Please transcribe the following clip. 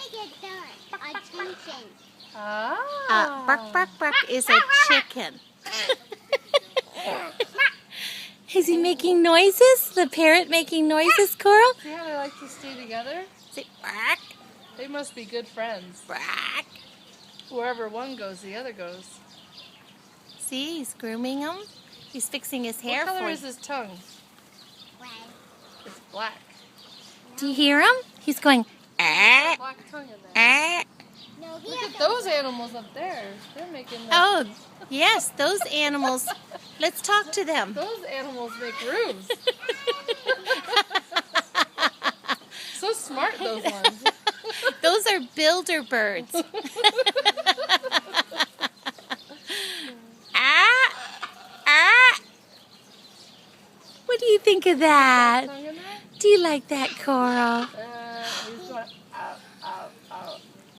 to get the attention. Bark, bark, bark is a chicken. Is he making noises? The parrot making noises, Coral? See how they like to stay together? Say, bark, They must be good friends. bark. Wherever one goes, the other goes. See, he's grooming him. He's fixing his hair What color for is you. his tongue? Well, It's black. Do you hear him? He's going, ah, Black tongue in there. ah. no, he Look has at those animals up there. They're making the, Oh, yes, those animals. Let's talk to them. those animals make rooms. So smart, those ones. Those are builder birds. Ah, ah. What do you think of that? Tongue in there? Do you like that, Coral? He's going out, out.